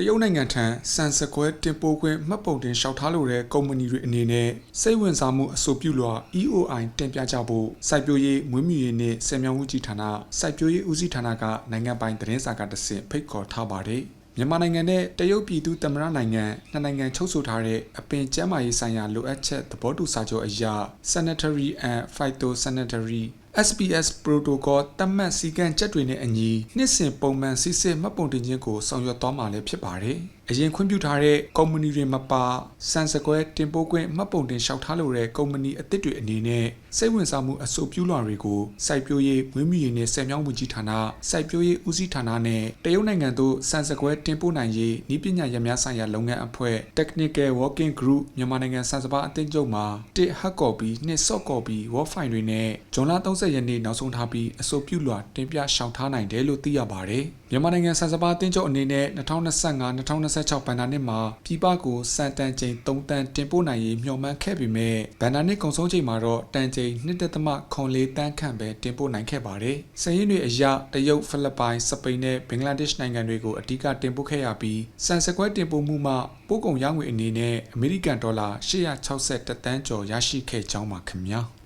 တရုတ်နိုင်ငံထံစံစကွဲတင်ပို့ခွင့်မှတ်ပုံတင်လျှောက်ထားလိုတဲ့ကုမ္ပဏီတွေအနေနဲ့စိတ်ဝင်စားမှုအဆိုပြုလွှာ EOI တင်ပြကြဖို့စိုက်ပျိုးရေးမွေးမြူရေးနှင့်ဆည်မြောင်းမှုကြီးဌာနစိုက်ပျိုးရေးဦးစီးဌာနကနိုင်ငံပိုင်သတင်းစာကတဆင့်ဖိတ်ခေါ်ထားပါတယ်မြန်မာနိုင်ငံနဲ့တရုတ်ပြည်သူ့သမ္မတနိုင်ငံနှစ်နိုင်ငံချုပ်ဆိုထားတဲ့အပင်ကျန်းမာရေးဆိုင်ရာလိုအပ်ချက်သဘောတူစာချုပ်အရ Sanitary and Phytosanitary SPS Protocol သတ်မှတ်စည်းကမ်းချက်တွေနဲ့အညီနှစ်စဉ်ပုံမှန်စစ်ဆေးမှတ်ပုံတင်ခြင်းကိုဆောင်ရွက်သွားမှာလည်းဖြစ်ပါတယ်။အရင်ခွင့်ပြုထားတဲ့ကုမ္ပဏီတွေမပါစံစကွဲတင်ပို့ခွင့်မှတ်ပုံတင်လျှောက်ထားလိုတဲ့ကုမ္ပဏီအသစ်တွေအနေနဲ့စိတ်ဝင်စားမှုအဆိုပြုလွှာတွေကိုစိုက်ပျိုးရေးမွေးမြူရေးနဲ့ဆည်မြောင်းမှုကြီးဌာနစိုက်ပျိုးရေးဦးစီးဌာနနဲ့တရုတ်နိုင်ငံသို့စံစကွဲတင်ပို့နိုင်ရေးနည်းပညာရပ်များဆိုင်ရာလုပ်ငန်းအဖွဲ့ Technical Working Group မြန်မာနိုင်ငံစံစပါအသင်းချုပ်မှာ1 hard copy 2 soft copy Word file တွေနဲ့ဇွန်လ30ရက်နေ့နောက်ဆုံးထားပြီးအဆိုပြုလွှာတင်ပြရှောင်ထားနိုင်တယ်လို့သိရပါတယ်။မြန်မာနိုင်ငံစံစပါအသင်းချုပ်အနေနဲ့2025-2026ဘဏ္ဍာနှစ်မှာပြည်ပကိုစံတန်ချိန်3တန်တင်ပို့နိုင်ရေးမျှော်မှန်းခဲ့ပေမဲ့ဘဏ္ဍာနှစ်ကုန်ဆုံးချိန်မှာတော့တန်ချိန်2.4တန်းခန့်ပဲတင်ပို့နိုင်ခဲ့ပါတယ်။စည်ရင်းတွေအရတရုတ်ဖိလစ်ပိုင်စပိန်နဲ့ဘင်္ဂလားဒေ့ရှ်နိုင်ငံတွေကိုအဓိကတင်ပို့ခဲ့ရပြီးစံစကွဲတင်ပို့မှုမှပို့ကုန်ရငွေအနေနဲ့အမေရိကန်ဒေါ်လာ861တန်းကျော်ရရှိခဲ့ကြောင်းပါခင်ဗျာ။